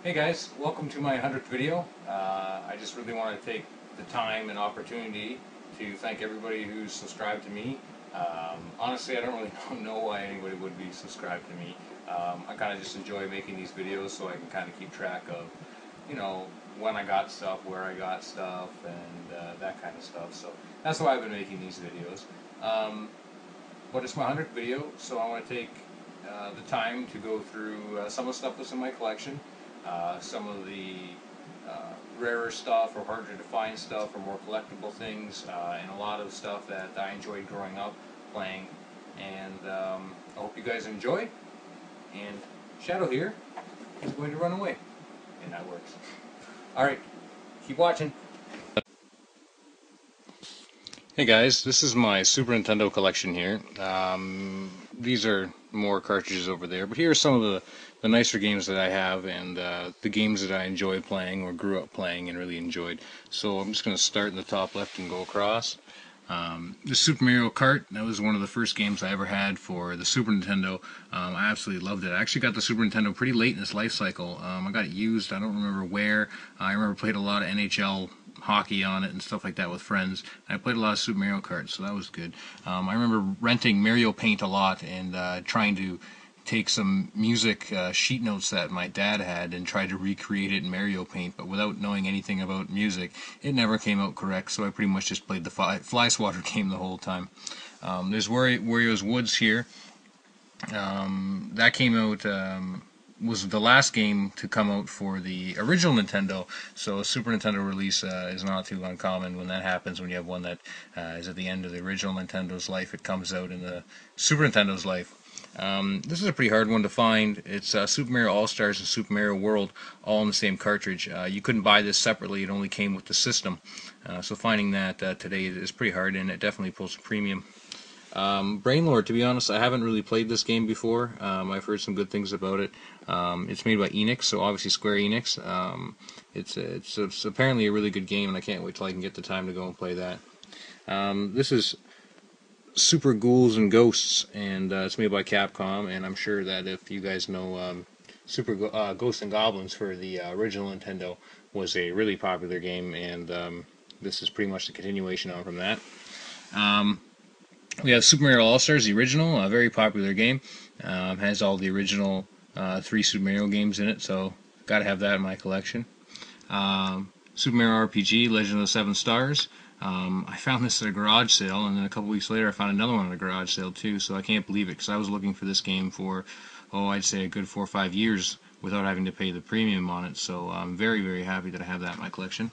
Hey guys, welcome to my 100th video. I just really want to take the time and opportunity to thank everybody who's subscribed to me. Honestly, I don't really know why anybody would be subscribed to me. I kind of just enjoy making these videos so I can kind of keep track of, when I got stuff, where I got stuff, and that kind of stuff. So that's why I've been making these videos. But it's my 100th video, so I want to take the time to go through some of the stuff that's in my collection. Some of the rarer stuff or harder to find stuff or more collectible things, and a lot of stuff that I enjoyed growing up playing. And I hope you guys enjoy. And Shadow here is going to run away. And that works. Alright, keep watching. Hey guys, this is my Super Nintendo collection here. These are more cartridges over there, but here are some of the nicer games that I have, and the games that I enjoy playing or grew up playing and really enjoyed. So I'm just going to start in the top left and go across. The Super Mario Kart, that was one of the first games I ever had for the Super Nintendo. I absolutely loved it. I actually got the Super Nintendo pretty late in its life cycle. I got it used, I don't remember where. I remember played a lot of NHL hockey on it and stuff like that with friends. I played a lot of Super Mario Kart, so that was good. I remember renting Mario Paint a lot and trying to take some music sheet notes that my dad had and try to recreate it in Mario Paint, but without knowing anything about music, it never came out correct, so I pretty much just played the Fly Swatter game the whole time. There's Wario's Woods here. That came out, was the last game to come out for the original Nintendo, so a Super Nintendo release is not too uncommon when that happens, when you have one that is at the end of the original Nintendo's life. It comes out in the Super Nintendo's life. This is a pretty hard one to find. It's Super Mario All-Stars and Super Mario World all in the same cartridge. You couldn't buy this separately, it only came with the system. So finding that today is pretty hard, and it definitely pulls a premium. Brainlord, to be honest, I haven't really played this game before. I've heard some good things about it. It's made by Enix, so obviously Square Enix. It's apparently a really good game, and I can't wait till I can get the time to go and play that. This is Super Ghouls and Ghosts, and it's made by Capcom, and I'm sure that if you guys know Super Ghosts and Goblins for the original Nintendo was a really popular game, and this is pretty much the continuation on from that. We have Super Mario All-Stars, the original, a very popular game. Has all the original 3 Super Mario games in it, so got to have that in my collection. Super Mario RPG, Legend of the Seven Stars. I found this at a garage sale, and then a couple weeks later I found another one at a garage sale too, so I can't believe it, because I was looking for this game for, I'd say a good 4 or 5 years without having to pay the premium on it, so I'm very, very happy that I have that in my collection.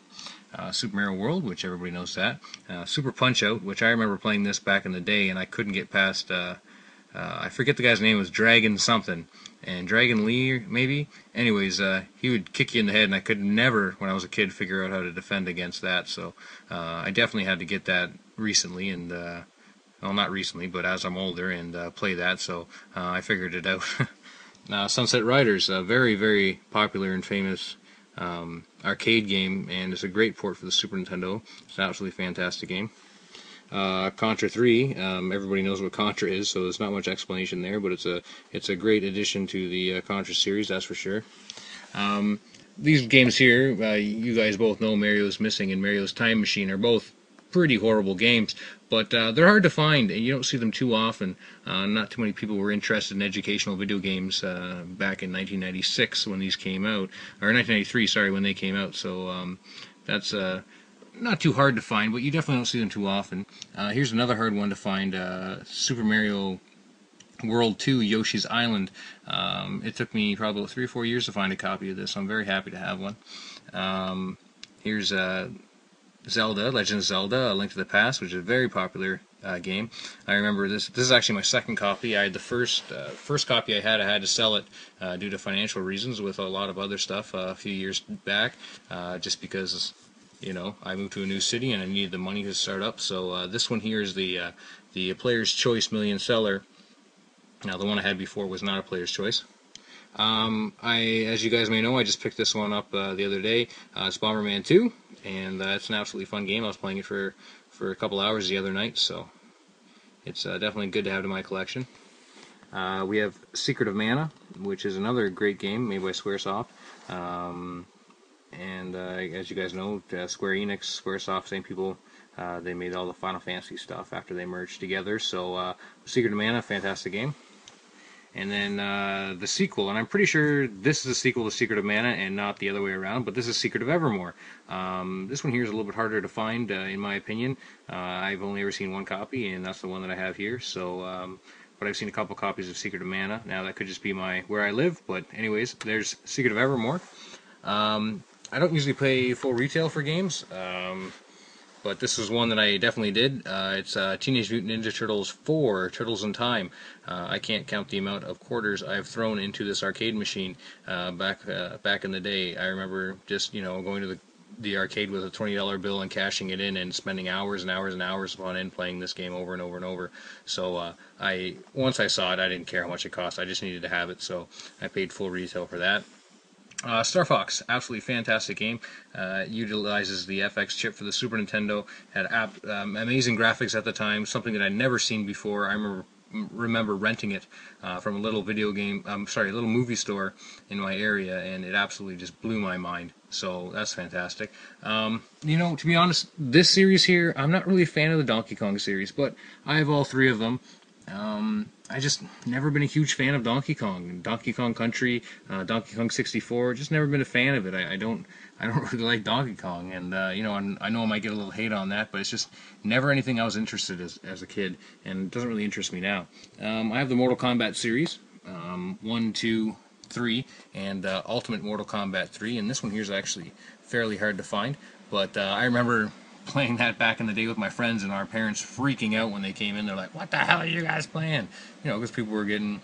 Super Mario World, which everybody knows that. Super Punch-Out, which I remember playing this back in the day, and I couldn't get past, I forget the guy's name, was Dragon something, and Dragon Lee, maybe? Anyways, he would kick you in the head, and I could never, when I was a kid, figure out how to defend against that, so I definitely had to get that recently, and, well, not recently, but as I'm older, and play that, so I figured it out. Now, Sunset Riders, a very, very popular and famous arcade game, and it's a great port for the Super Nintendo. It's an absolutely fantastic game. Contra 3, everybody knows what Contra is, so there's not much explanation there, but it's a great addition to the Contra series, that's for sure. These games here, you guys both know Mario's Missing and Mario's Time Machine are both pretty horrible games, but they're hard to find, and you don't see them too often. Not too many people were interested in educational video games back in 1996 when these came out, or 1993, sorry, when they came out, so that's not too hard to find, but you definitely don't see them too often. Here's another hard one to find, Super Mario World 2, Yoshi's Island. It took me probably 3 or 4 years to find a copy of this, so I'm very happy to have one. Here's Zelda, Legend of Zelda, A Link to the Past, which is a very popular game. I remember this is actually my second copy. I had the first copy I had to sell it due to financial reasons with a lot of other stuff a few years back, just because, I moved to a new city and I needed the money to start up. So this one here is the Player's Choice Million Seller. Now, the one I had before was not a Player's Choice. As you guys may know, I just picked this one up the other day. It's Bomberman 2, and it's an absolutely fun game. I was playing it for a couple hours the other night, so it's definitely good to have in my collection. We have Secret of Mana, which is another great game made by Squaresoft. And as you guys know, Square Enix, Squaresoft, same people. They made all the Final Fantasy stuff after they merged together. So, Secret of Mana, fantastic game. And then the sequel, and I'm pretty sure this is a sequel to Secret of Mana and not the other way around, but this is Secret of Evermore. This one here is a little bit harder to find, in my opinion. I've only ever seen one copy, and that's the one that I have here. So, but I've seen a couple copies of Secret of Mana. Now, that could just be where I live, but anyways, there's Secret of Evermore. I don't usually pay full retail for games. But this was one that I definitely did. It's Teenage Mutant Ninja Turtles 4, Turtles in Time. I can't count the amount of quarters I've thrown into this arcade machine back in the day. I remember just, going to the arcade with a $20 bill and cashing it in and spending hours and hours and hours upon end playing this game over and over and over. So once I saw it, I didn't care how much it cost. I just needed to have it, so I paid full retail for that. Star Fox, absolutely fantastic game. Utilizes the FX chip for the Super Nintendo. Had amazing graphics at the time, something that I'd never seen before. I remember renting it from a little little movie store in my area, and it absolutely just blew my mind. So that's fantastic. To be honest, this series here, I'm not really a fan of the Donkey Kong series, but I have all three of them. I just never been a huge fan of Donkey Kong. Donkey Kong Country, Donkey Kong 64, just never been a fan of it. I don't really like Donkey Kong, and I know I might get a little hate on that, but it's just never anything I was interested as a kid, and it doesn't really interest me now. I have the Mortal Kombat series, 1, 2, 3, and Ultimate Mortal Kombat 3, and this one here is actually fairly hard to find, but I remember playing that back in the day with my friends, and our parents freaking out when they came in. They're like, "What the hell are you guys playing?" Because people were getting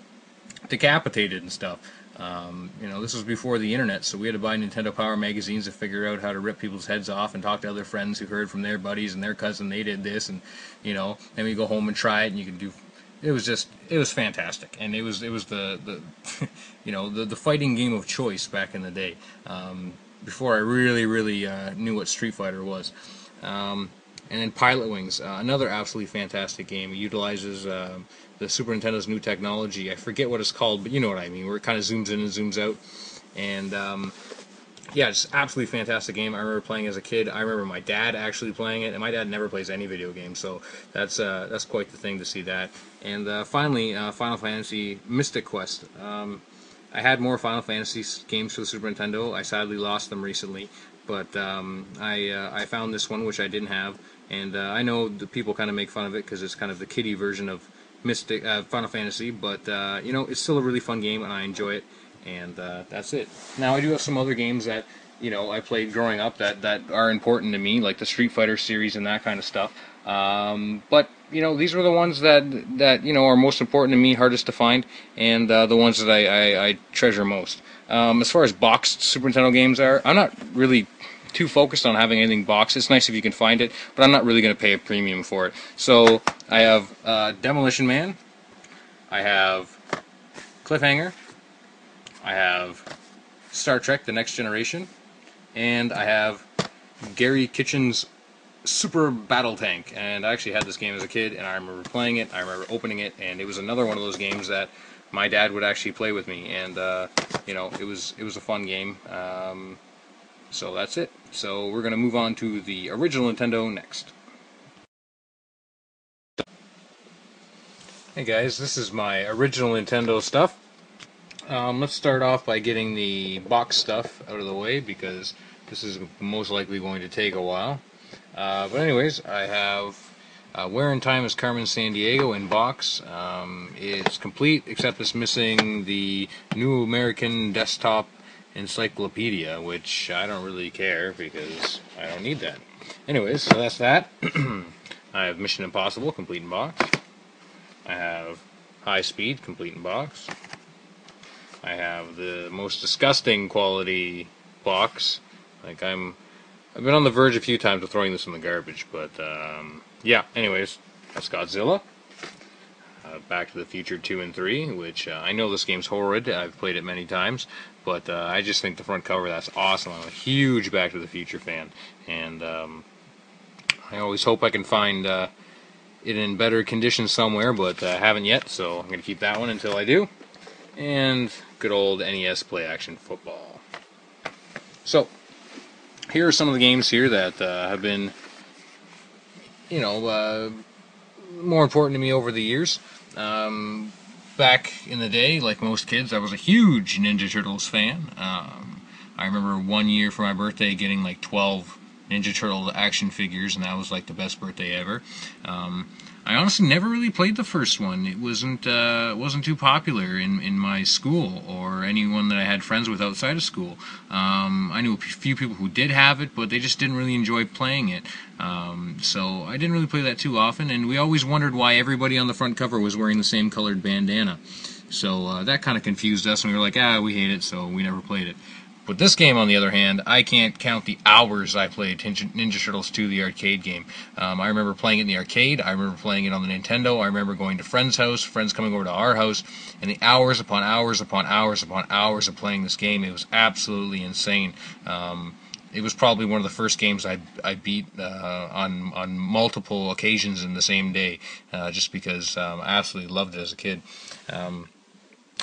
decapitated and stuff. This was before the internet, so we had to buy Nintendo Power magazines to figure out how to rip people's heads off and talk to other friends who heard from their buddies and their cousin they did this, and then we go home and try it, and you could do. It was fantastic, and it was the the fighting game of choice back in the day. Before I really knew what Street Fighter was. And then Pilot Wings, another absolutely fantastic game. It utilizes the Super Nintendo's new technology. I forget what it's called, but you know what I mean, where it kind of zooms in and zooms out. And yeah, it's absolutely fantastic game. I remember playing as a kid. I remember my dad actually playing it, and my dad never plays any video games, so that's quite the thing to see that. And finally, Final Fantasy Mystic Quest. I had more Final Fantasy games for the Super Nintendo. I sadly lost them recently. But I found this one, which I didn't have, and I know the people kind of make fun of it because it's kind of the kiddie version of Final Fantasy, but it's still a really fun game, and I enjoy it, and that's it. Now, I do have some other games that I played growing up that are important to me, like the Street Fighter series and that kind of stuff. But these are the ones that are most important to me, hardest to find, and the ones that I treasure most. As far as boxed Super Nintendo games are, I'm not really too focused on having anything boxed. It's nice if you can find it, but I'm not really going to pay a premium for it. So I have Demolition Man, I have Cliffhanger, I have Star Trek: The Next Generation, and I have Gary Kitchen's Super Battle Tank. And I actually had this game as a kid, and I remember playing it, I remember opening it, and it was another one of those games that my dad would actually play with me, and it was a fun game. So that's it. So we're going to move on to the original Nintendo next. Hey guys, this is my original Nintendo stuff. Let's start off by getting the box stuff out of the way, because this is most likely going to take a while. But anyways, I have Where in Time is Carmen Sandiego in box. It's complete, except it's missing the New American Desktop Encyclopedia, which I don't really care because I don't need that. Anyways, so that's that. I have Mission Impossible, complete in box. I have High Speed, complete in box. I have the most disgusting quality box. Like I've been on the verge a few times of throwing this in the garbage, but yeah. Anyways, that's Godzilla. Back to the Future 2 and 3, which I know this game's horrid. I've played it many times, but I just think the front cover, that's awesome. I'm a huge Back to the Future fan, and I always hope I can find it in better condition somewhere, but I haven't yet, so I'm going to keep that one until I do. And good old NES play-action football. So, here are some of the games here that have been, more important to me over the years. Back in the day, like most kids, I was a huge Ninja Turtles fan. I remember one year for my birthday getting like 12 Ninja Turtle action figures, and that was like the best birthday ever. I honestly never really played the first one. It wasn't too popular in my school or anyone that I had friends with outside of school. I knew a few people who did have it, but they just didn't really enjoy playing it. So I didn't really play that too often, and we always wondered why everybody on the front cover was wearing the same colored bandana. So that kind of confused us, and we were like, we hate it, so we never played it. But this game, on the other hand, I can't count the hours I played Ninja Turtles 2, the arcade game. I remember playing it in the arcade. I remember playing it on the Nintendo. I remember going to friends' house, friends coming over to our house, and the hours upon hours upon hours upon hours of playing this game. It was absolutely insane. It was probably one of the first games I beat on multiple occasions in the same day, just because I absolutely loved it as a kid.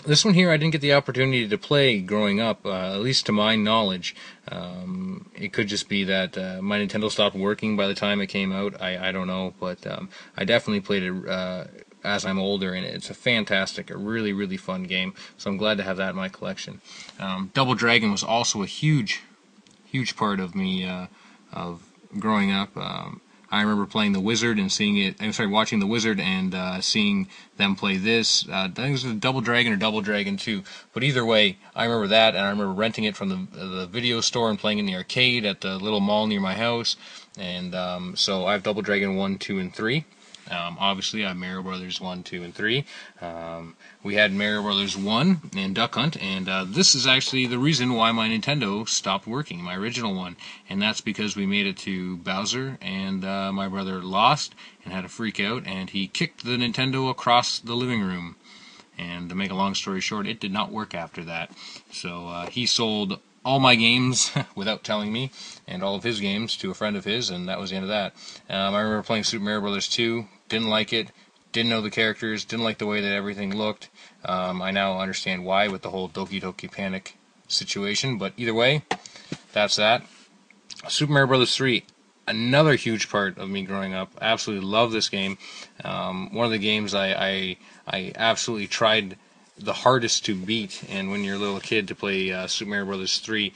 This one here I didn't get the opportunity to play growing up, at least to my knowledge. It could just be that my Nintendo stopped working by the time it came out. I don't know, but I definitely played it as I'm older, and it's a really, really fun game. So I'm glad to have that in my collection. Double Dragon was also a huge part of me of growing up. I remember playing The Wizard and watching The Wizard and seeing them play this. I think it was Double Dragon or Double Dragon 2. But either way, I remember that, and I remember renting it from the video store and playing in the arcade at the little mall near my house. And so I have Double Dragon 1, 2, and 3. Obviously, I have Mario Brothers 1, 2, and 3. We had Mario Brothers 1 and Duck Hunt, and this is actually the reason why my Nintendo stopped working, my original one, and that's because we made it to Bowser, and my brother lost and had a freak out, and he kicked the Nintendo across the living room. And to make a long story short, it did not work after that. So he sold all my games without telling me, and all of his games to a friend of his, and that was the end of that. I remember playing Super Mario Bros. 2, didn't like it, didn't know the characters, didn't like the way that everything looked. I now understand why with the whole Doki Doki Panic situation, but either way, that's that. Super Mario Bros. 3, another huge part of me growing up. Absolutely love this game. One of the games I absolutely tried the hardest to beat, and when you're a little kid to play Super Mario Bros. 3,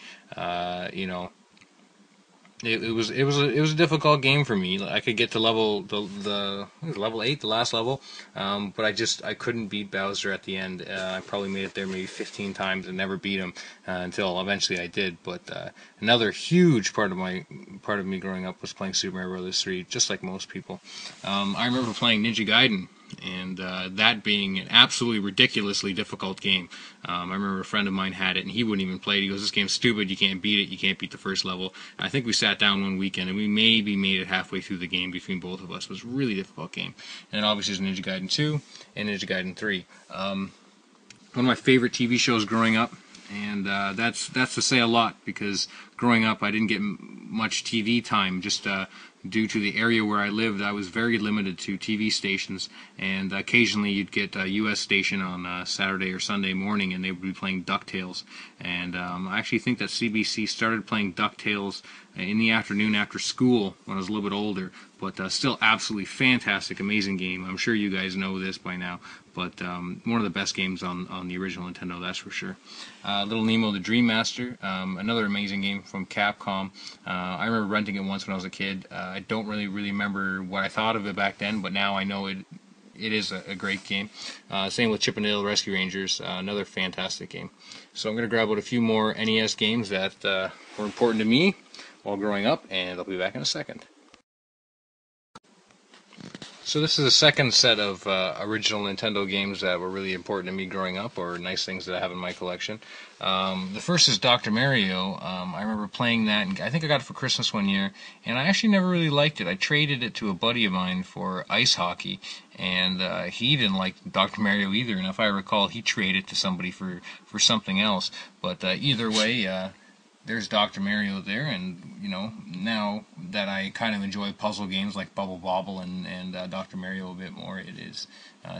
it was a difficult game for me. I could get to level 8, the last level, but I couldn't beat Bowser at the end. I probably made it there maybe 15 times and never beat him until eventually I did. But another huge part of me growing up was playing Super Mario Bros. 3, just like most people. I remember playing Ninja Gaiden, and that being an absolutely ridiculously difficult game. I remember a friend of mine had it, and he wouldn't even play it. He goes, "This game's stupid, you can't beat it, you can't beat the first level." And I think we sat down one weekend, and we maybe made it halfway through the game between both of us. It was a really difficult game. And obviously there's Ninja Gaiden 2 and Ninja Gaiden 3. One of my favorite TV shows growing up, and that's to say a lot, because growing up I didn't get much TV time, just due to the area where I lived. I was very limited to TV stations, and occasionally you'd get a U.S. station on Saturday or Sunday morning, and they would be playing DuckTales. And I actually think that CBC started playing DuckTales in the afternoon after school when I was a little bit older, but still absolutely fantastic, amazing game. I'm sure you guys know this by now, but one of the best games on the original Nintendo, that's for sure. Little Nemo the Dream Master, another amazing game from Capcom. I remember renting it once when I was a kid. I don't really remember what I thought of it back then, but now I know it is a great game. Same with Chip 'n Dale Rescue Rangers, another fantastic game. So I'm going to grab out a few more NES games that were important to me while growing up, and I'll be back in a second. So this is the second set of original Nintendo games that were really important to me growing up, or nice things that I have in my collection. The first is Dr. Mario. I remember playing that, and I think I got it for Christmas one year, and I actually never really liked it. I traded it to a buddy of mine for ice hockey, and he didn't like Dr. Mario either, and if I recall, he traded it to somebody for something else. But either way, there's Dr. Mario there, and now that I kind of enjoy puzzle games like Bubble Bobble and Dr. Mario a bit more, it is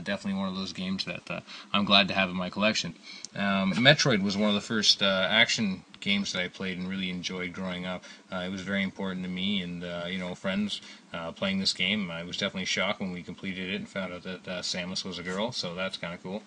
definitely one of those games that I'm glad to have in my collection. Metroid was one of the first action games that I played and really enjoyed growing up. It was very important to me and friends playing this game. I was definitely shocked when we completed it and found out that Samus was a girl, so that's kind of cool.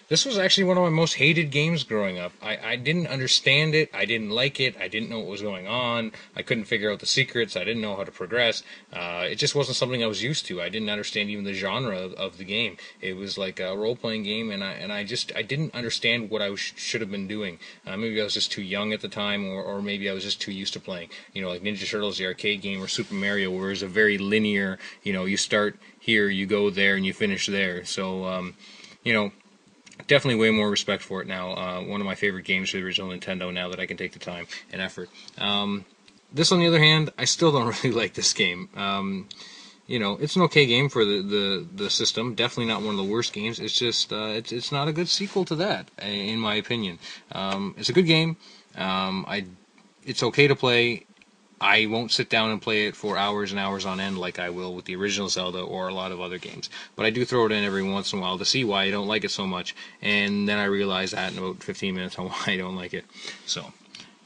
This was actually one of my most hated games growing up. I didn't understand it. I didn't like it. I didn't know what was going on. I couldn't figure out the secrets. I didn't know how to progress. It just wasn't something I was used to. I didn't understand even the genre of the game. It was like a role-playing game, and I didn't understand what I should have been doing. Maybe I was just too young at the time, or maybe I was just too used to playing. Like Ninja Turtles, the arcade game, or Super Mario, where it's a very linear. You start here, you go there, and you finish there. So. Definitely way more respect for it now. One of my favorite games for the original Nintendo now that I can take the time and effort. This, on the other hand, I still don't really like this game. It's an okay game for the system. Definitely not one of the worst games. It's just it's not a good sequel to that, in my opinion. It's a good game. It's okay to play. I won't sit down and play it for hours and hours on end like I will with the original Zelda or a lot of other games. But I do throw it in every once in a while to see why I don't like it so much. And then I realize that in about 15 minutes on why I don't like it. So,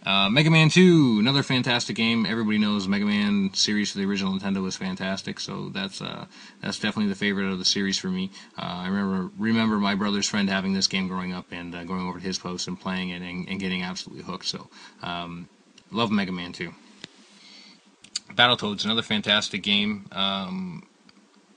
Mega Man 2, another fantastic game. Everybody knows Mega Man series for the original Nintendo was fantastic. So that's definitely the favorite of the series for me. I remember my brother's friend having this game growing up and going over to his post and playing it and getting absolutely hooked. So, love Mega Man 2. Battletoads, another fantastic game.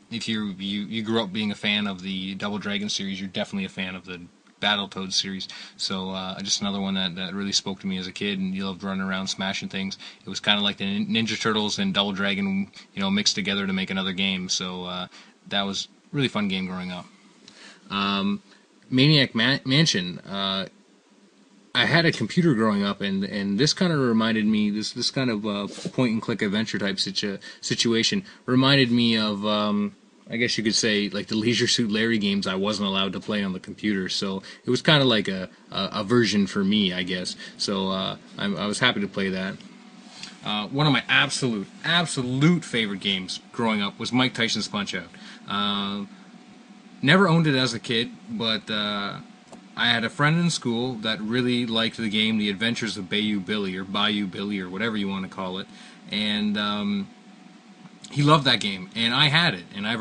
If you grew up being a fan of the Double Dragon series, you're definitely a fan of the Battletoads series. So just another one that really spoke to me as a kid, and you loved running around smashing things. It was kind of like the Ninja Turtles and Double Dragon, mixed together to make another game. So that was a really fun game growing up. Maniac Mansion. I had a computer growing up, and this kind of reminded me, this kind of point-and-click adventure type situation reminded me of, I guess you could say, like the Leisure Suit Larry games I wasn't allowed to play on the computer. So it was kind of like a version for me, I guess. So I was happy to play that. One of my absolute favorite games growing up was Mike Tyson's Punch-Out. Never owned it as a kid, but I had a friend in school that really liked the game, The Adventures of Bayou Billy, or Bayou Billy, or whatever you want to call it, and he loved that game, and I had it, and I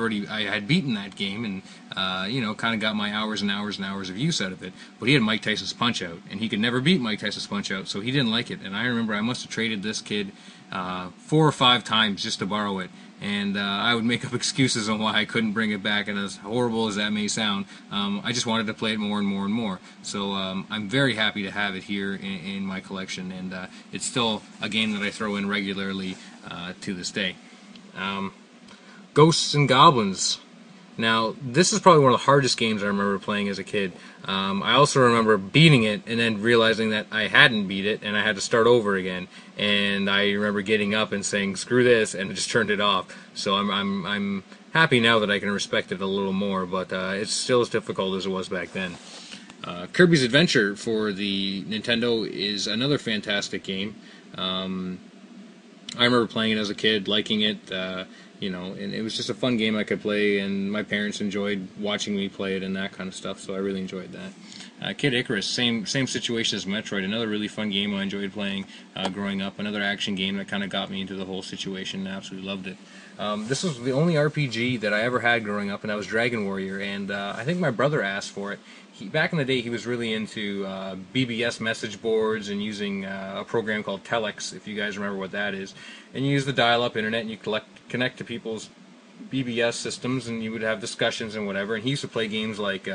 had beaten that game, and kind of got my hours and hours and hours of use out of it. But he had Mike Tyson's Punch-Out, and he could never beat Mike Tyson's Punch-Out, so he didn't like it. And I remember I must have traded this kid 4 or 5 times just to borrow it. And I would make up excuses on why I couldn't bring it back, and as horrible as that may sound, I just wanted to play it more and more and more. So I'm very happy to have it here in my collection, and it's still a game that I throw in regularly to this day. Ghosts and Goblins. Now, this is probably one of the hardest games I remember playing as a kid. I also remember beating it and then realizing that I hadn't beat it and I had to start over again. And I remember getting up and saying, "Screw this," and just turned it off. So I'm happy now that I can respect it a little more, but it's still as difficult as it was back then. Kirby's Adventure for the Nintendo is another fantastic game. I remember playing it as a kid, liking it, and it was just a fun game I could play, and my parents enjoyed watching me play it and that kind of stuff, so I really enjoyed that. Kid Icarus, same situation as Metroid, another really fun game I enjoyed playing growing up, another action game that kind of got me into the whole situation, and I absolutely loved it. This was the only RPG that I ever had growing up, and that was Dragon Warrior, and I think my brother asked for it. Back in the day, he was really into BBS message boards and using a program called Telex, if you guys remember what that is. And you use the dial-up internet, and you connect to people's BBS systems, and you would have discussions and whatever. And he used to play games like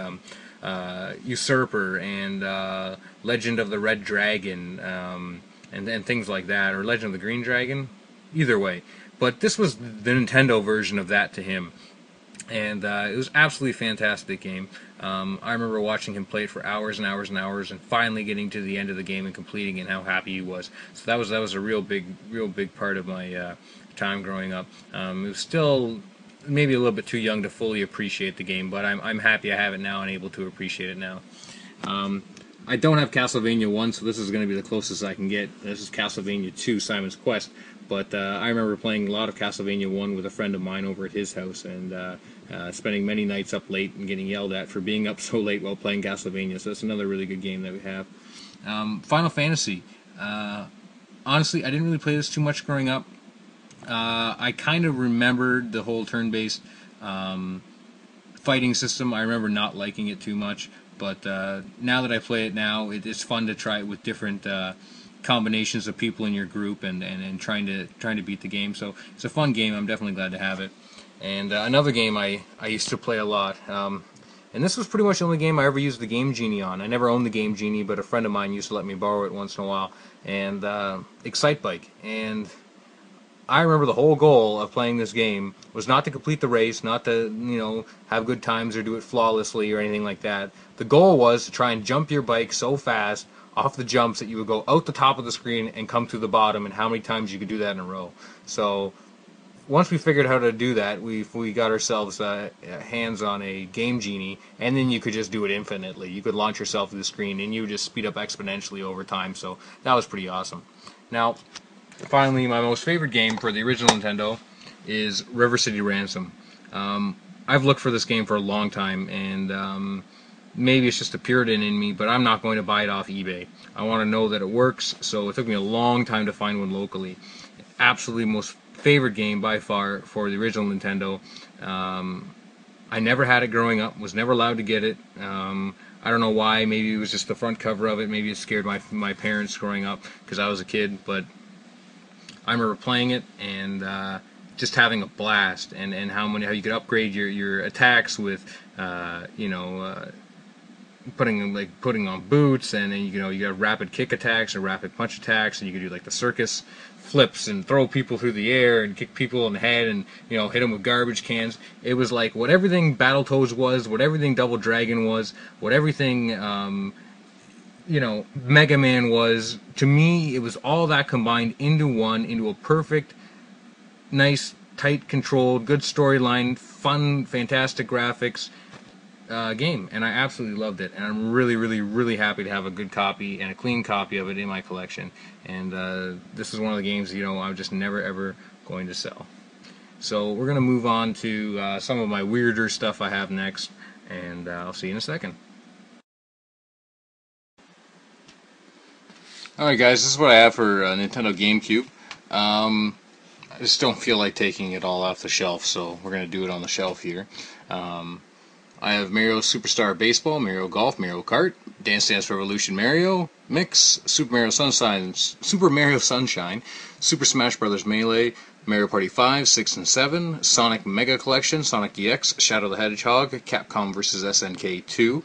Usurper and Legend of the Red Dragon and things like that, or Legend of the Green Dragon. Either way. But this was the Nintendo version of that to him. And it was absolutely fantastic game. I remember watching him play it for hours and hours and hours, and finally getting to the end of the game and completing it, and how happy he was. So that was a real big part of my time growing up. It was still maybe a little bit too young to fully appreciate the game, but I'm happy I have it now and able to appreciate it now. I don't have Castlevania 1, so this is going to be the closest I can get. This is Castlevania 2, Simon's Quest. But I remember playing a lot of Castlevania 1 with a friend of mine over at his house, and spending many nights up late and getting yelled at for being up so late while playing Castlevania. So that's another really good game that we have. Final Fantasy. Honestly, I didn't really play this too much growing up. I kind of remembered the whole turn-based fighting system. I remember not liking it too much, but now that I play it now, it's fun to try it with different combinations of people in your group and trying to beat the game. So it's a fun game. I'm definitely glad to have it. And another game I used to play a lot, and this was pretty much the only game I ever used the Game Genie on. I never owned the Game Genie, but a friend of mine used to let me borrow it once in a while. And Excitebike. And I remember the whole goal of playing this game was not to complete the race, not to, have good times or do it flawlessly or anything like that. The goal was to try and jump your bike so fast off the jumps that you would go out the top of the screen and come through the bottom, and how many times you could do that in a row. So once we figured out how to do that, we got ourselves hands on a Game Genie, and then you could just do it infinitely. You could launch yourself through the screen, and you would just speed up exponentially over time. So that was pretty awesome. Now, finally, my most favorite game for the original Nintendo is River City Ransom. I've looked for this game for a long time, and maybe it's just a Puritan in me, but I'm not going to buy it off eBay. I want to know that it works, so it took me a long time to find one locally. Absolutely most favorite game by far for the original Nintendo. I never had it growing up, was never allowed to get it. I don't know why. Maybe it was just the front cover of it. Maybe it scared my parents growing up because I was a kid, but I remember playing it and just having a blast, and how you could upgrade your attacks with putting on boots, and then you got rapid kick attacks and rapid punch attacks, and you could do like the circus flips and throw people through the air and kick people in the head and hit them with garbage cans. It was like what everything Battletoads was, what everything Double Dragon was, what everything Mega Man was. To me, it was all that combined into a perfect, nice, tight, controlled, good storyline, fun, fantastic graphics game, and I absolutely loved it. And I'm really, really, really happy to have a good copy and a clean copy of it in my collection. And this is one of the games I'm just never ever going to sell. So we're gonna move on to some of my weirder stuff I have next, and I'll see you in a second. Alright guys, this is what I have for Nintendo GameCube. I just don't feel like taking it all off the shelf, so we're going to do it on the shelf here. I have Mario Superstar Baseball, Mario Golf, Mario Kart, Dance Dance Revolution Mario, Mix, Super Mario Sunshine, Super Smash Bros. Melee, Mario Party 5, 6, and 7, Sonic Mega Collection, Sonic EX, Shadow the Hedgehog, Capcom vs. SNK 2,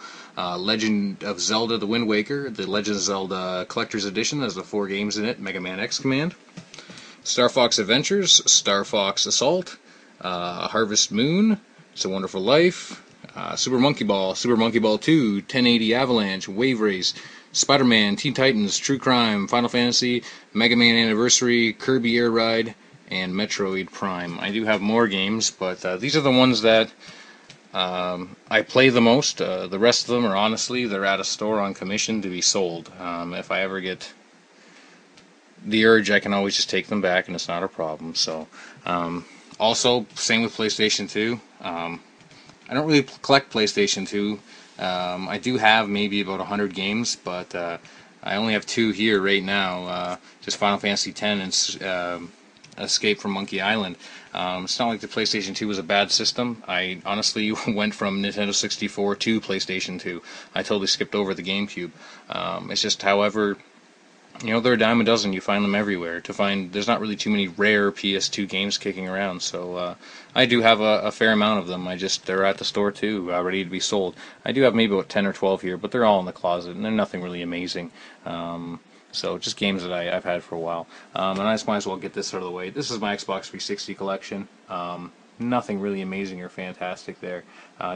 Legend of Zelda The Wind Waker, the Legend of Zelda Collector's Edition, there's the 4 games in it, Mega Man X Command, Star Fox Adventures, Star Fox Assault, Harvest Moon, It's a Wonderful Life, Super Monkey Ball 2, 1080 Avalanche, Wave Race, Spider-Man, Teen Titans, True Crime, Final Fantasy, Mega Man Anniversary, Kirby Air Ride, and Metroid Prime. I do have more games, but these are the ones that I play the most. The rest of them are honestly, they're at a store on commission to be sold. If I ever get the urge, I can always just take them back, and it's not a problem. So, also, same with PlayStation 2. I don't really collect PlayStation 2. I do have maybe about 100 games, but I only have 2 here right now. Just Final Fantasy X and Escape from Monkey Island. It's not like the PlayStation 2 was a bad system. I honestly went from Nintendo 64 to PlayStation 2. I totally skipped over the GameCube. It's just, however, they're a dime a dozen. You find them everywhere. There's not really too many rare PS2 games kicking around, so I do have a fair amount of them. They're at the store too, ready to be sold. I do have maybe about 10 or 12 here, but they're all in the closet, and they're nothing really amazing. So just games that I've had for a while. And I just might as well get this out of the way. This is my Xbox 360 collection. Nothing really amazing or fantastic there.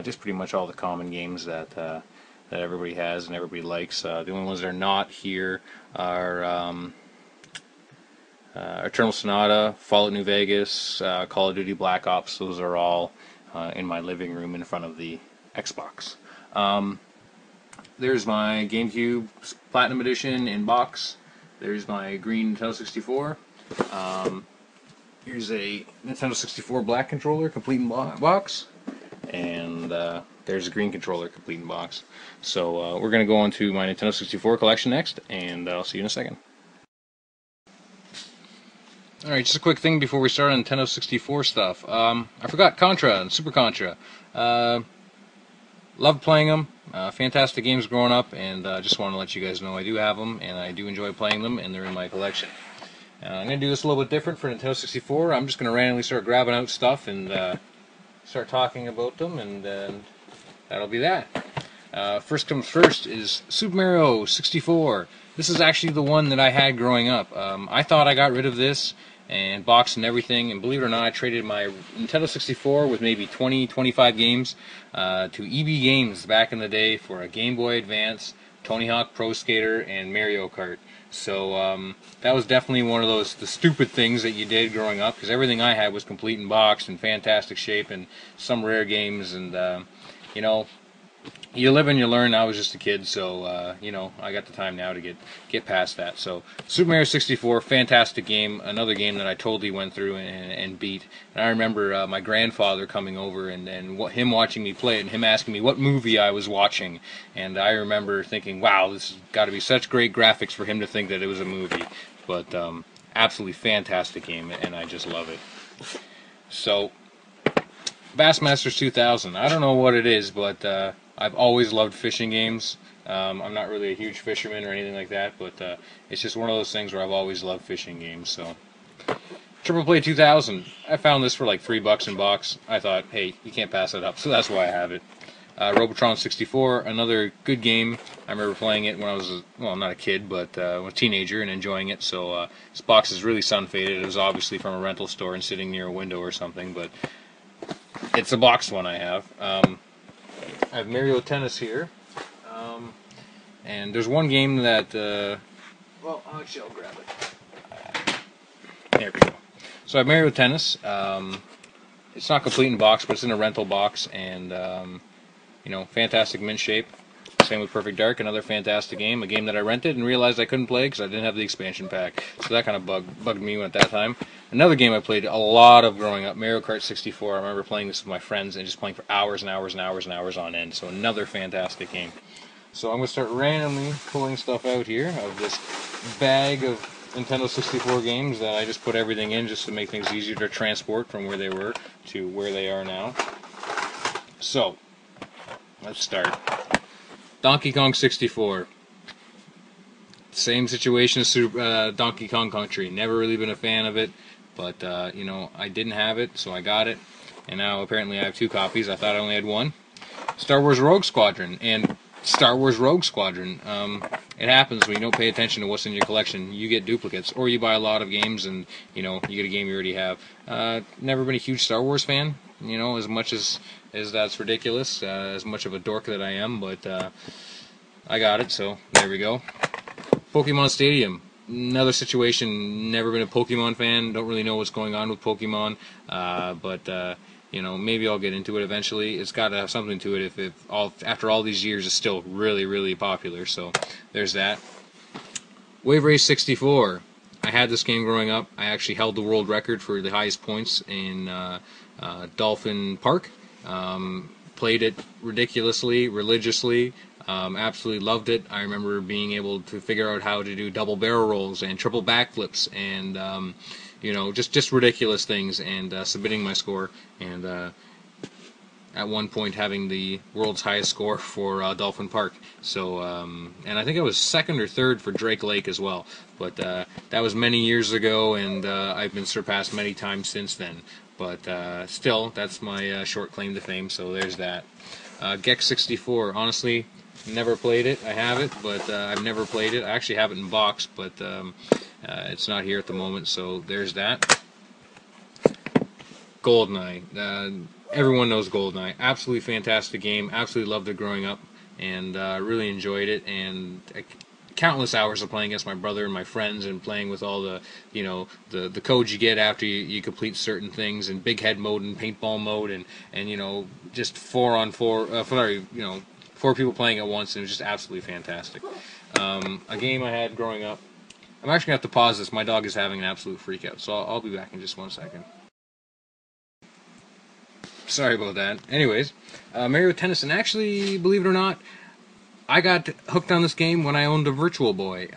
Just pretty much all the common games that everybody has and everybody likes. The only ones that are not here are Eternal Sonata, Fallout New Vegas, Call of Duty Black Ops. Those are all in my living room in front of the Xbox. there's my GameCube Platinum Edition in box. There's my green Nintendo 64. Here's a Nintendo 64 black controller, complete in box. And there's a green controller, complete in box. So we're going to go on to my Nintendo 64 collection next, and I'll see you in a second. Alright, just a quick thing before we start on Nintendo 64 stuff. I forgot Contra and Super Contra. Loved playing them. Fantastic games growing up, and just want to let you guys know I do have them, and I do enjoy playing them, and they're in my collection. I'm going to do this a little bit different for Nintendo 64. I'm just going to randomly start grabbing out stuff and start talking about them, and that'll be that. First comes first is Super Mario 64. This is actually the one that I had growing up. I thought I got rid of this and box and everything, and believe it or not, I traded my Nintendo 64 with maybe 20-25 games to EB Games back in the day for a Game Boy Advance, Tony Hawk Pro Skater, and Mario Kart. So that was definitely one of the stupid things that you did growing up, because everything I had was complete in box and fantastic shape and some rare games, and you know, you live and you learn. I was just a kid, so you know, I got the time now to get past that. So Super Mario 64, fantastic game, another game that I totally went through and beat. And I remember my grandfather coming over and him watching me play it, and him asking me what movie I was watching. And I remember thinking, wow, this has got to be such great graphics for him to think that it was a movie. But absolutely fantastic game, and I just love it. So Bassmasters 2000, I don't know what it is, but I've always loved fishing games. I'm not really a huge fisherman or anything like that, but it's just one of those things where I've always loved fishing games. So, Triple Play 2000. I found this for like $3 in box. I thought, hey, you can't pass it up, so that's why I have it. Robotron 64, another good game. I remember playing it when I was, well, not a kid, but a teenager and enjoying it. So this box is really sun faded. It was obviously from a rental store and sitting near a window or something, but it's a box one I have. I have Mario Tennis here, and there's one game that, well, actually I'll grab it. There we go. So I have Mario Tennis. It's not complete in box, but it's in a rental box, and you know, fantastic mint shape. Same with Perfect Dark, another fantastic game, a game that I rented and realized I couldn't play because I didn't have the expansion pack. So that kind of bugged me at that time. Another game I played a lot of growing up, Mario Kart 64. I remember playing this with my friends and just playing for hours and hours and hours and hours on end. So another fantastic game. So I'm going to start randomly pulling stuff out here of this bag of Nintendo 64 games that I just put everything in just to make things easier to transport from where they were to where they are now. So, let's start. Donkey Kong 64. Same situation as Donkey Kong Country. Never really been a fan of it, but you know, I didn't have it, so I got it, and now apparently I have 2 copies. I thought I only had 1. Star Wars Rogue Squadron and Star Wars Rogue Squadron. It happens when you don't pay attention to what's in your collection. You get duplicates, or you buy a lot of games, and you know, you get a game you already have. Never been a huge Star Wars fan. You know, as much as that's ridiculous, as much of a dork that I am, but I got it, so there we go. Pokemon Stadium, another situation, never been a Pokemon fan, don't really know what's going on with Pokemon, but you know, maybe I'll get into it eventually. It's got to have something to it if after all these years it's still really, really popular, so there's that. Wave Race 64. I had this game growing up. I actually held the world record for the highest points in Dolphin Park. Played it ridiculously, religiously. Absolutely loved it. I remember being able to figure out how to do double barrel rolls and triple backflips and you know, just ridiculous things, and submitting my score, and at one point having the world's highest score for Dolphin Park. So, and I think I was 2nd or 3rd for Drake Lake as well. But that was many years ago, and I've been surpassed many times since then. But still, that's my short claim to fame, so there's that. Gex 64, honestly, never played it. I have it, but I've never played it. I actually have it in box, but it's not here at the moment, so there's that. GoldenEye. Everyone knows GoldenEye. Absolutely fantastic game. Absolutely loved it growing up, and really enjoyed it. And countless hours of playing against my brother and my friends, and playing with all the, you know, the codes you get after you complete certain things, and big head mode and paintball mode, and you know, just 4-on-4. You know, 4 people playing at once, and it was just absolutely fantastic. A game I had growing up. I'm actually going to have to pause this. My dog is having an absolute freak out, so I'll be back in just 1 second. Sorry about that. Anyways, Mario Tennis, and actually, believe it or not, I got hooked on this game when I owned a Virtual Boy.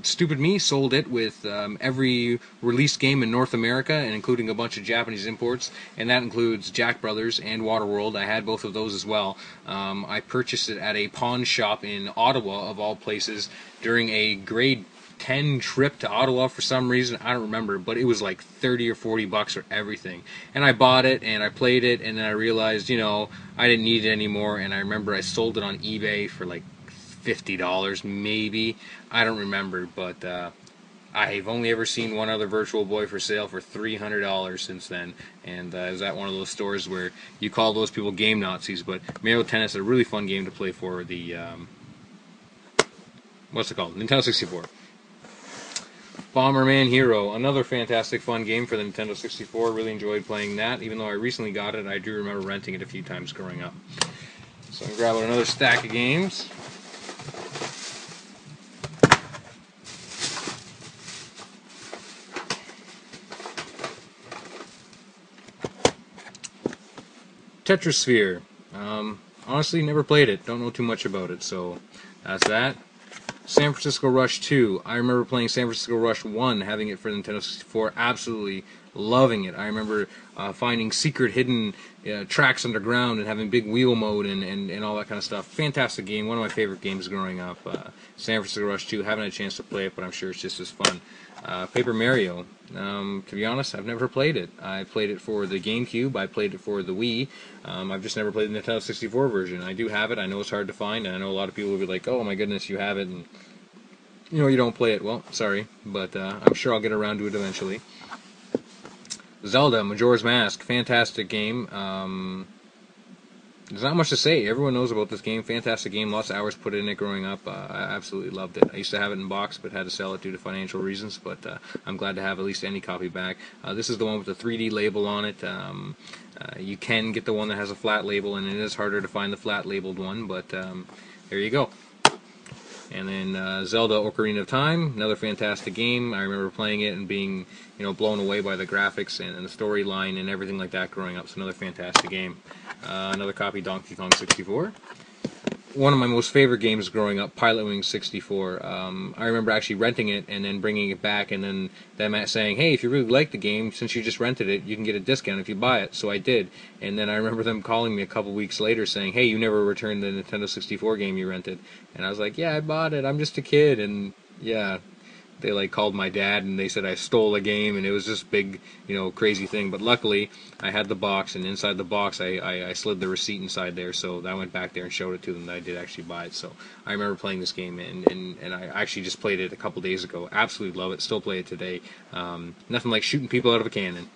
Stupid me sold it with every released game in North America, and including a bunch of Japanese imports, and that includes Jack Brothers and Waterworld. I had both of those as well. I purchased it at a pawn shop in Ottawa, of all places, during a grade 10 trip to Ottawa for some reason. I don't remember, but it was like 30 or 40 bucks for everything. And I bought it and I played it, and then I realized, I didn't need it anymore, and I remember I sold it on eBay for like $50 maybe. I don't remember, but I've only ever seen one other Virtual Boy for sale for $300 since then, and it was at one of those stores where you call those people game Nazis. But Mario Tennis is a really fun game to play for the what's it called? Nintendo 64. Bomberman Hero, another fantastic fun game for the Nintendo 64. Really enjoyed playing that. Even though I recently got it, I do remember renting it a few times growing up. So I'm grabbing another stack of games. Tetrasphere. Honestly, never played it. Don't know too much about it, so that's that. San Francisco Rush 2. I remember playing San Francisco Rush 1, having it for the Nintendo 64, absolutely loving it. I remember finding secret hidden tracks underground and having big wheel mode and all that kind of stuff. Fantastic game, one of my favorite games growing up. San Francisco Rush 2, haven't had a chance to play it, but I'm sure it's just as fun. Paper Mario. To be honest, I've never played it. I played it for the GameCube, I played it for the Wii. I've just never played the Nintendo 64 version. I do have it, I know it's hard to find, and I know a lot of people will be like, oh my goodness, you have it, and you don't play it. Well, sorry, but I'm sure I'll get around to it eventually. Zelda, Majora's Mask, fantastic game. There's not much to say. Everyone knows about this game. Fantastic game. Lots of hours put in it growing up. I absolutely loved it. I used to have it in box, but had to sell it due to financial reasons. But I'm glad to have at least any copy back. This is the one with the 3D label on it. You can get the one that has a flat label, and it is harder to find the flat labeled one. But there you go. And then Zelda Ocarina of Time, another fantastic game. I remember playing it and being, blown away by the graphics and the storyline and everything like that growing up. So another fantastic game. Another copy, Donkey Kong 64. One of my most favorite games growing up, Pilotwings 64. I remember actually renting it and then bringing it back, and then them saying, hey, if you really like the game, since you just rented it, you can get a discount if you buy it. So I did. And then I remember them calling me a couple weeks later saying, hey, you never returned the Nintendo 64 game you rented. And I was like, yeah, I bought it. I'm just a kid. And yeah, they called my dad and they said I stole a game, and it was this big, crazy thing. But luckily, I had the box, and inside the box, I slid the receipt inside there. So I went back there and showed it to them that I did actually buy it. So I remember playing this game, and I actually just played it a couple days ago. Absolutely love it. Still play it today. Nothing like shooting people out of a cannon.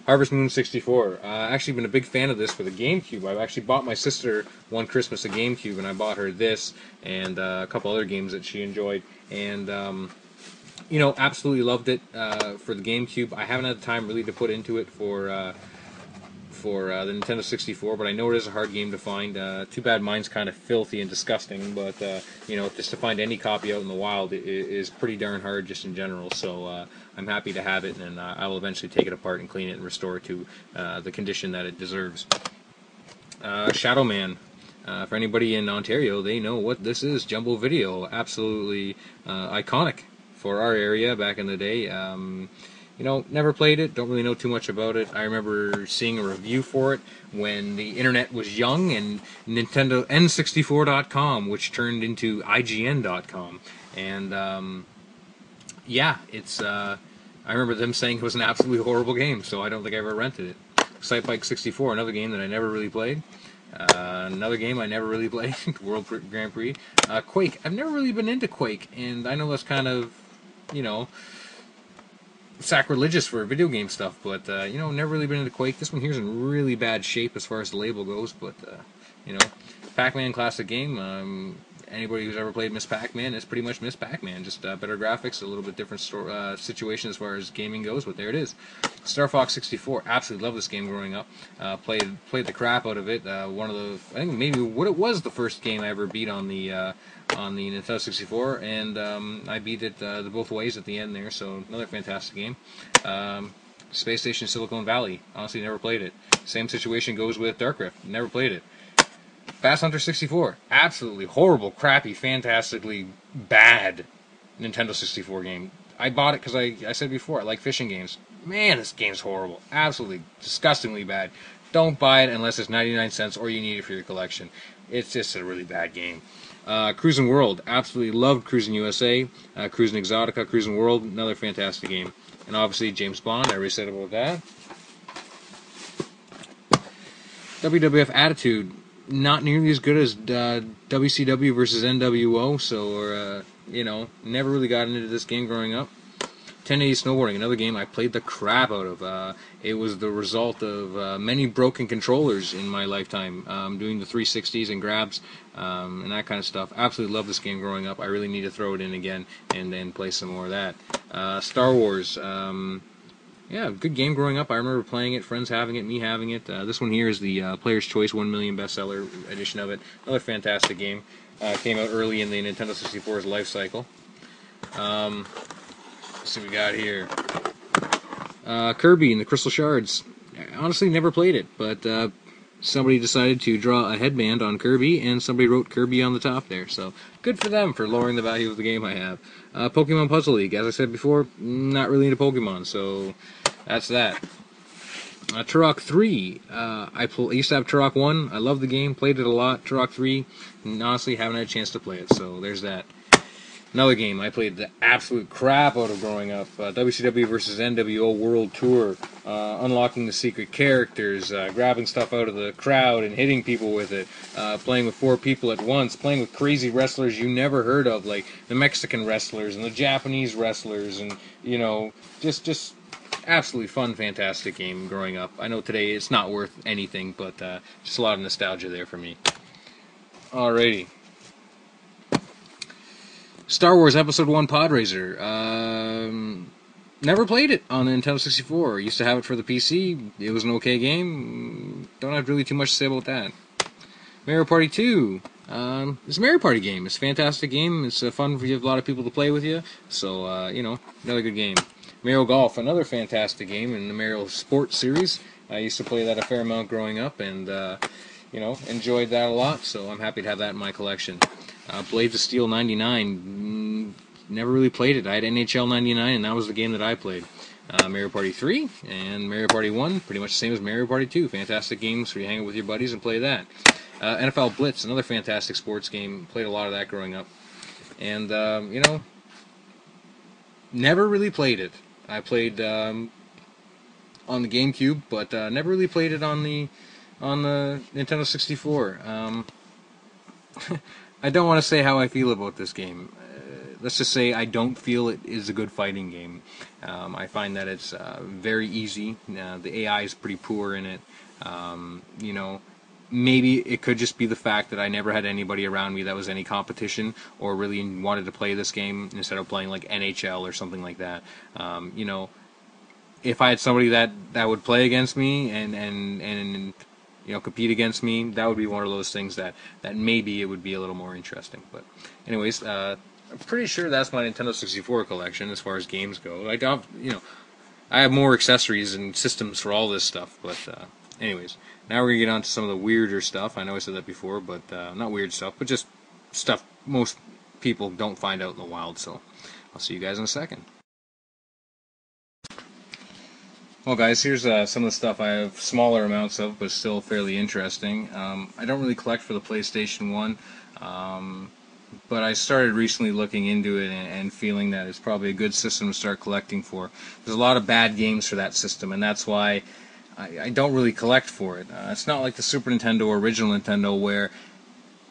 Harvest Moon 64. Actually been a big fan of this for the GameCube. I've actually bought my sister one Christmas a GameCube, and I bought her this and a couple other games that she enjoyed. And, absolutely loved it for the GameCube. I haven't had the time really to put into it for the Nintendo 64, but I know it is a hard game to find. Too bad mine's kind of filthy and disgusting, but, just to find any copy out in the wild is pretty darn hard just in general. So I'm happy to have it, and I will eventually take it apart and clean it and restore it to the condition that it deserves. Shadow Man. For anybody in Ontario, they know what this is. Jumbo Video. Absolutely iconic for our area back in the day. Never played it, don't really know too much about it. I remember seeing a review for it when the internet was young, and Nintendo N64.com, which turned into IGN.com. And, yeah, it's, I remember them saying it was an absolutely horrible game, so I don't think I ever rented it. Excitebike 64, another game that I never really played. Another game I never really played, World Grand Prix. Quake, I've never really been into Quake, and I know that's kind of, sacrilegious for video game stuff, but, never really been into Quake. This one here's in really bad shape as far as the label goes, but, Pac-Man classic game. anybody who's ever played Miss Pac-Man, it's pretty much Miss Pac-Man, just better graphics, a little bit different situation as far as gaming goes, but there it is. Star Fox 64, absolutely loved this game growing up. Played the crap out of it. One of the, I think maybe what it was the first game I ever beat on the Nintendo 64, and I beat it both ways at the end there. So another fantastic game. Space Station Silicon Valley, honestly never played it. Same situation goes with Dark Rift, never played it. Bass Hunter 64, absolutely horrible, crappy, fantastically bad Nintendo 64 game. I bought it because I said before, I like fishing games. Man, this game's horrible. Absolutely, disgustingly bad. Don't buy it unless it's 99 cents or you need it for your collection. It's just a really bad game. Cruising World, absolutely loved Cruising USA. Cruising Exotica, Cruising World, another fantastic game. And obviously James Bond, I already said about that. WWF Attitude, not nearly as good as WCW versus NWO, so never really got into this game growing up. 1080 Snowboarding, another game I played the crap out of. It was the result of many broken controllers in my lifetime, doing the 360s and grabs and that kind of stuff. Absolutely loved this game growing up. I really need to throw it in again and then play some more of that. Star Wars, yeah, good game growing up. I remember playing it, friends having it, me having it. This one here is the Player's Choice 1 million bestseller edition of it. Another fantastic game. Came out early in the Nintendo 64's life cycle. Let's see what we got here. Kirby and the Crystal Shards. I honestly never played it, but somebody decided to draw a headband on Kirby, and somebody wrote Kirby on the top there. So good for them for lowering the value of the game I have. Pokemon Puzzle League, as I said before, not really into Pokemon, so that's that. Turok 3, I used to have Turok 1, I love the game, played it a lot. Turok 3, and honestly haven't had a chance to play it, so there's that. Another game I played the absolute crap out of growing up, WCW vs. NWO World Tour, unlocking the secret characters, grabbing stuff out of the crowd and hitting people with it, playing with 4 people at once, playing with crazy wrestlers you never heard of, like the Mexican wrestlers and the Japanese wrestlers, and, just absolutely fun, fantastic game growing up. I know today it's not worth anything, but just a lot of nostalgia there for me. Alrighty. Star Wars Episode 1 Pod Racer. Never played it on the Nintendo 64. Used to have it for the PC. It was an okay game. Don't have really too much to say about that. Mario Party 2. It's a Mario Party game. It's a fantastic game. It's fun for you have a lot of people to play with you. So, another good game. Mario Golf, another fantastic game in the Mario Sports series. I used to play that a fair amount growing up and, enjoyed that a lot. So I'm happy to have that in my collection. Blades of Steel 99, never really played it. I had NHL 99, and that was the game that I played. Mario Party 3 and Mario Party 1, pretty much the same as Mario Party 2. Fantastic games for you hang out with your buddies and play that. NFL Blitz, another fantastic sports game. Played a lot of that growing up. And, never really played it. I played on the GameCube, but never really played it on the Nintendo 64. I don't want to say how I feel about this game. Let's just say I don't feel it is a good fighting game. I find that it's very easy. The AI is pretty poor in it. Maybe it could just be the fact that I never had anybody around me that was any competition or really wanted to play this game instead of playing like NHL or something like that. If I had somebody that would play against me and compete against me, that would be one of those things that maybe it would be a little more interesting. But anyways, I'm pretty sure that's my Nintendo 64 collection as far as games go. I have more accessories and systems for all this stuff, but anyways, now we're going to get on to some of the weirder stuff. I know I said that before, but not weird stuff, but just stuff most people don't find out in the wild, so I'll see you guys in a second. Well, guys, here's some of the stuff I have smaller amounts of, but still fairly interesting. I don't really collect for the PlayStation 1, but I started recently looking into it and feeling that it's probably a good system to start collecting for. There's a lot of bad games for that system, and that's why I don't really collect for it. It's not like the Super Nintendo or original Nintendo where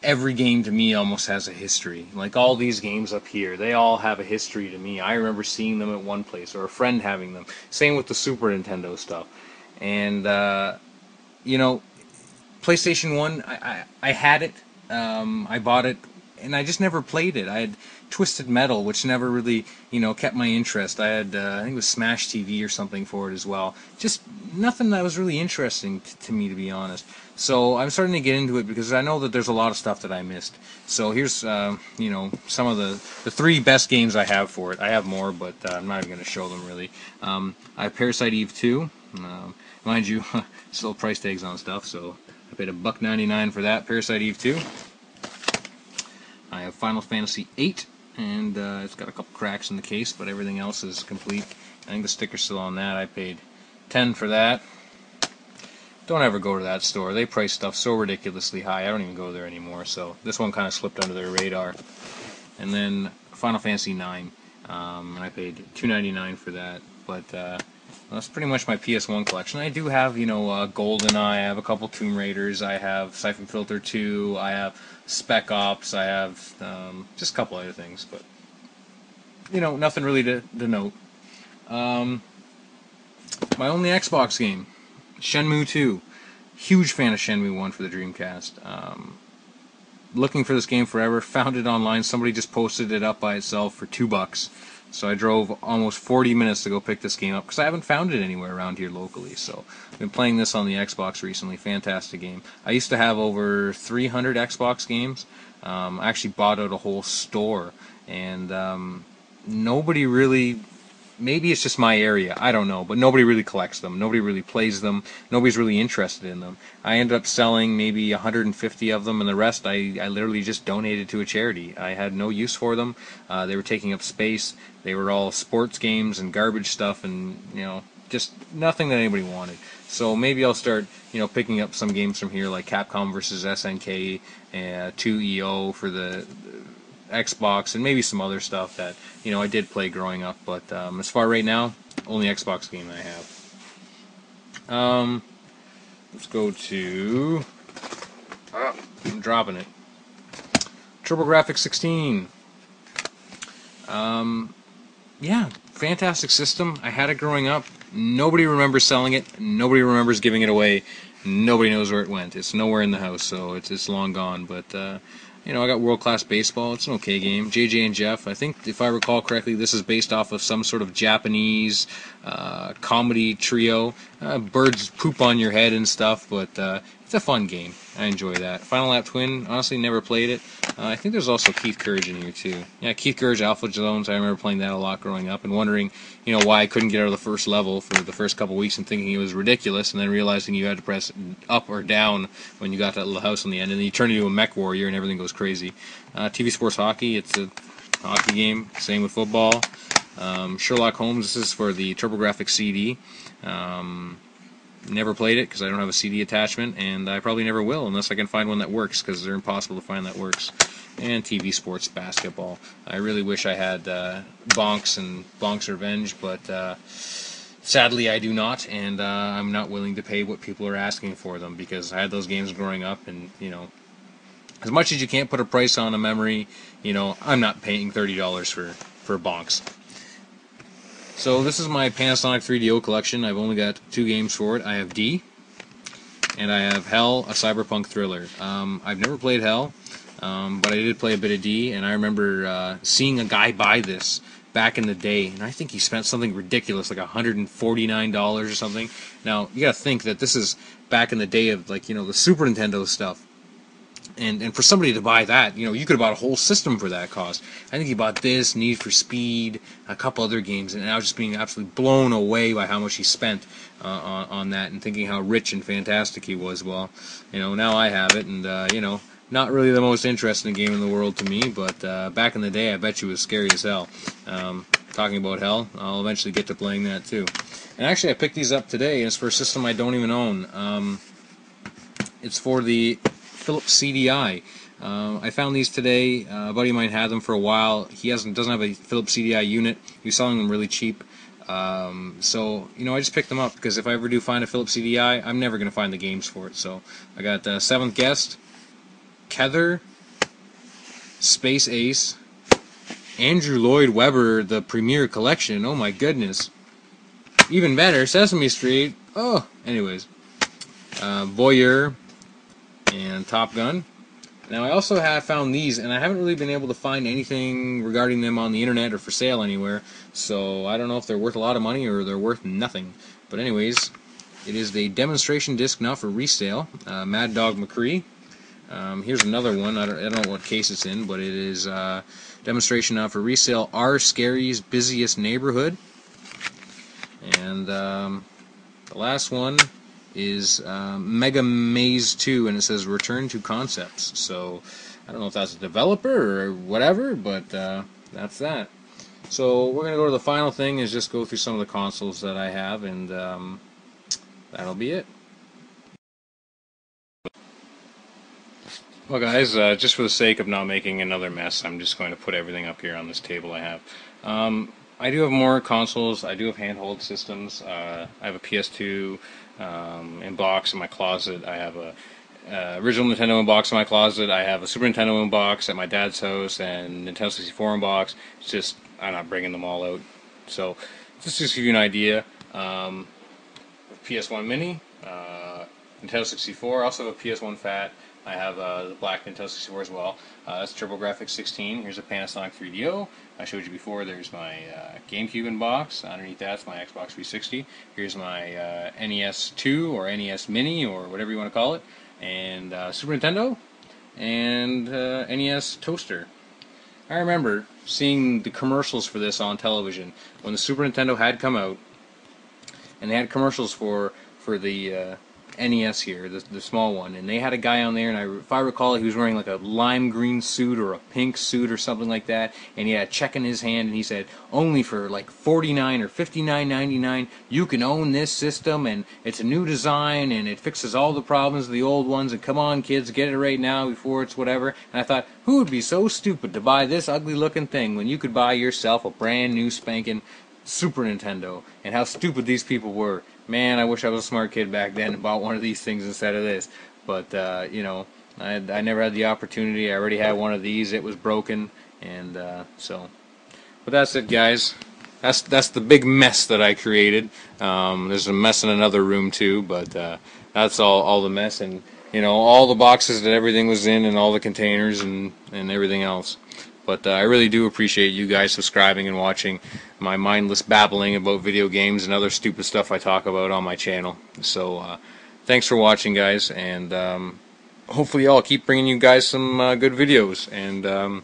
every game to me almost has a history. Like all these games up here, they all have a history to me. I remember seeing them at one place or a friend having them. Same with the Super Nintendo stuff. And, PlayStation 1, I had it. I bought it and I just never played it. I had Twisted Metal, which never really, kept my interest. I had, I think it was Smash TV or something for it as well. Just nothing that was really interesting to me, to be honest. So I'm starting to get into it because I know that there's a lot of stuff that I missed. So here's, some of the 3 best games I have for it. I have more, but I'm not even going to show them really. I have Parasite Eve 2. Mind you, still price tags on stuff, so I paid $1.99 for that. Parasite Eve 2. I have Final Fantasy VIII, and it's got a couple cracks in the case, but everything else is complete. I think the sticker's still on that. I paid $10 for that. Don't ever go to that store. They price stuff so ridiculously high. I don't even go there anymore, so this one kind of slipped under their radar. And then Final Fantasy IX, and I paid $2.99 for that, but that's pretty much my PS1 collection. I do have, GoldenEye, I have a couple Tomb Raiders, I have Siphon Filter 2, I have Spec Ops, I have just a couple other things, but, nothing really to note. My only Xbox game, Shenmue 2. Huge fan of Shenmue 1 for the Dreamcast. Looking for this game forever, found it online, somebody just posted it up by itself for $2. So I drove almost 40 minutes to go pick this game up because I haven't found it anywhere around here locally. So I've been playing this on the Xbox recently. Fantastic game. I used to have over 300 Xbox games. I actually bought out a whole store, and nobody really. Maybe it's just my area, I don't know, but nobody really collects them. Nobody really plays them. Nobody's really interested in them. I ended up selling maybe 150 of them, and the rest I literally just donated to a charity. I had no use for them. They were taking up space. They were all sports games and garbage stuff, and just nothing that anybody wanted. So maybe I'll start picking up some games from here, like Capcom vs. SNK, 2EO for the Xbox, and maybe some other stuff that I did play growing up, but as far right now, only Xbox game I have. Let's go to I'm dropping it. TurboGrafx 16. Yeah, fantastic system. I had it growing up. Nobody remembers selling it. Nobody remembers giving it away. Nobody knows where it went. It's nowhere in the house, so it's long gone. But I got World Class Baseball. It's an okay game. JJ and Jeff. I think, if I recall correctly, this is based off of some sort of Japanese comedy trio. Birds poop on your head and stuff, but it's a fun game. I enjoy that. Final Lap Twin. Honestly, never played it. I think there's also Keith Courage in here too. Yeah, Keith Courage Alpha Zones. I remember playing that a lot growing up and wondering, why I couldn't get out of the first level for the first couple weeks and thinking it was ridiculous, and then realizing you had to press up or down when you got to that little house on the end, and then you turn into a mech warrior and everything goes crazy. TV Sports Hockey. It's a hockey game. Same with football. Sherlock Holmes. This is for the TurboGrafx CD. Never played it because I don't have a CD attachment, and I probably never will unless I can find one that works, because they're impossible to find that works. And TV Sports Basketball. I really wish I had Bonks and Bonks Revenge, but sadly I do not, and I'm not willing to pay what people are asking for them, because I had those games growing up, and as much as you can't put a price on a memory, I'm not paying $30 for Bonks. So this is my Panasonic 3DO collection. I've only got 2 games for it. I have D, and I have Hell, a cyberpunk thriller. I've never played Hell, but I did play a bit of D, and I remember seeing a guy buy this back in the day, and I think he spent something ridiculous, like $149 or something. Now, you gotta think that this is back in the day of, the Super Nintendo stuff. And for somebody to buy that, you could have bought a whole system for that cost. I think he bought this, Need for Speed, a couple other games, and I was just being absolutely blown away by how much he spent on that, and thinking how rich and fantastic he was. Well, now I have it, and not really the most interesting game in the world to me, but back in the day, I bet you it was scary as hell. Talking about Hell, I'll eventually get to playing that too. And actually, I picked these up today, and it's for a system I don't even own. It's for the Philips CDI. I found these today. A buddy of mine had them for a while. He doesn't have a Philips CDI unit. He was selling them really cheap. So I just picked them up because if I ever do find a Philips CDI, I'm never going to find the games for it. So I got Seventh Guest, Kether, Space Ace, Andrew Lloyd Webber, the Premier Collection. Oh my goodness. Even better, Sesame Street. Oh, anyways. Voyeur and Top Gun. Now I also have found these, and I haven't really been able to find anything regarding them on the internet or for sale anywhere, so I don't know if they're worth a lot of money or they're worth nothing. But anyways, it is the demonstration disc, not for resale, Mad Dog McCree. Here's another one. I don't know what case it's in, but it is demonstration not for resale, R. Scary's Busiest Neighborhood. And the last one is Mega Maze 2, and it says Return to Concepts. So I don't know if that's a developer or whatever, but that's that. So we're going to go to the final thing, is just go through some of the consoles that I have, and that'll be it. Well guys, just for the sake of not making another mess, I'm just going to put everything up here on this table I have. I do have more consoles. I do have handheld systems. I have a PS2 in box in my closet. I have a original Nintendo in box in my closet. I have a Super Nintendo in box at my dad's house and Nintendo 64 in box. It's just, I'm not bringing them all out. So, just to give you an idea, PS1 Mini, Nintendo 64, I also have a PS1 Fat. I have the black Nintendo 64 as well. That's TurboGrafx 16. Here's a Panasonic 3DO. I showed you before. There's my GameCube in box. Underneath that's my Xbox 360. Here's my NES 2 or NES Mini or whatever you want to call it. And Super Nintendo and NES Toaster. I remember seeing the commercials for this on television when the Super Nintendo had come out, and they had commercials for the NES here, the small one, and they had a guy on there, and if I recall, he was wearing like a lime green suit or a pink suit or something like that, and he had a check in his hand, and he said, only for like $49 or $59.99, you can own this system, and it's a new design, and it fixes all the problems of the old ones, and come on kids, get it right now before it's whatever. And I thought, who would be so stupid to buy this ugly looking thing when you could buy yourself a brand new spanking Super Nintendo? And how stupid these people were. Man, I wish I was a smart kid back then and bought one of these things instead of this. But, you know, I never had the opportunity. I already had one of these. It was broken. And so, but that's it, guys. That's the big mess that I created. There's a mess in another room, too. But that's all the mess. And, you know, all the boxes that everything was in and all the containers and everything else. But I really do appreciate you guys subscribing and watching my mindless babbling about video games and other stupid stuff I talk about on my channel. So thanks for watching, guys, and hopefully I'll keep bringing you guys some good videos and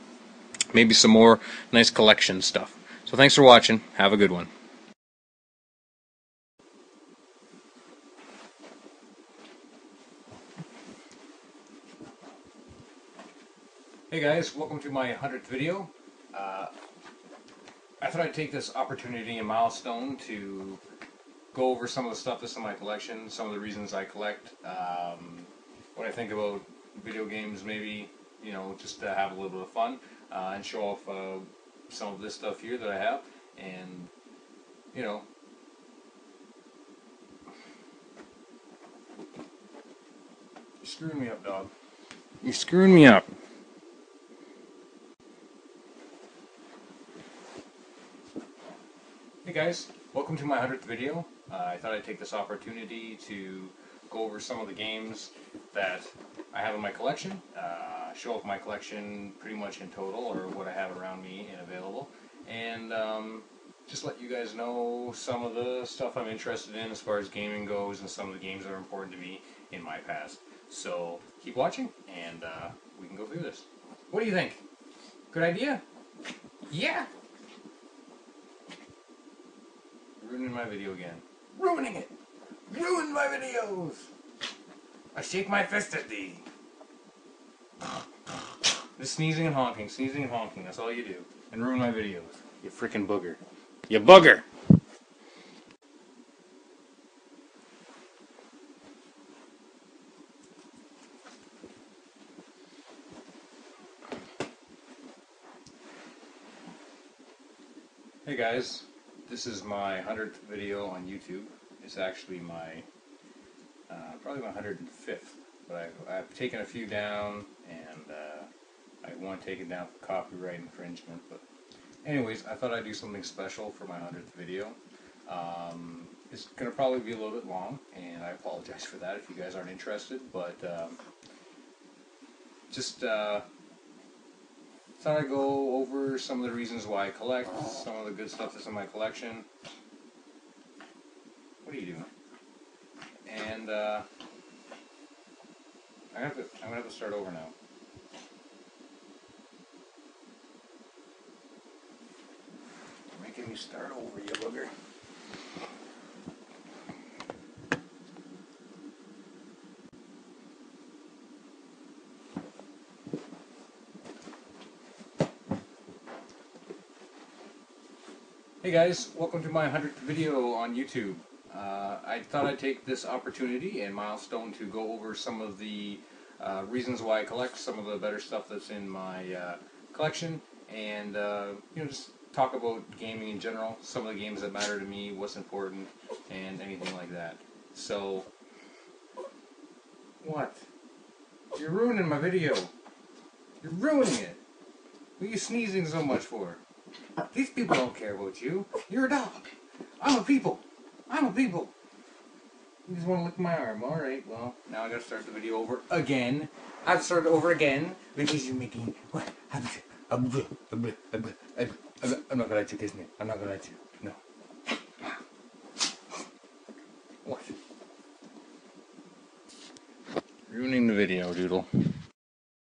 maybe some more nice collection stuff. So thanks for watching. Have a good one. Hey guys, welcome to my 100th video. I thought I'd take this opportunity and milestone to go over some of the stuff that's in my collection, some of the reasons I collect, what I think about video games, maybe, you know, just to have a little bit of fun, and show off some of this stuff here that I have, and, you know, you're screwing me up, dog. You're screwing me up. Hey guys, welcome to my 100th video. I thought I'd take this opportunity to go over some of the games that I have in my collection, show off my collection pretty much in total, or what I have around me and available, and just let you guys know some of the stuff I'm interested in as far as gaming goes and some of the games that are important to me in my past. So keep watching and we can go through this. What do you think? Good idea? Yeah! Ruining my video again. Ruining it! Ruined my videos! I shake my fist at thee. Just sneezing and honking, that's all you do. And ruin my videos. You frickin' booger. You booger! Hey guys, this is my 100th video on YouTube. It's actually my, probably my 105th, but I've taken a few down, and I want to take it down for copyright infringement, but anyways, I thought I'd do something special for my 100th video. It's going to probably be a little bit long, and I apologize for that if you guys aren't interested, but just thought I'd go over some of the reasons why I collect, some of the good stuff that's in my collection. What are you doing? And I'm gonna have to start over now. You're making me start over, you bugger. Hey guys, welcome to my 100th video on YouTube. I thought I'd take this opportunity and milestone to go over some of the reasons why I collect, some of the better stuff that's in my collection, and just talk about gaming in general, some of the games that matter to me, what's important, and anything like that. So, what? You're ruining my video. You're ruining it. What are you sneezing so much for? These people don't care about you. You're a dog. I'm a people. I'm a people. You just want to lick my arm. Alright, well, now I gotta start the video over again. I have to start it over again because you're making... What? I'm not gonna let you kiss me. I'm not gonna let you. No. What? Ruining the video, Doodle.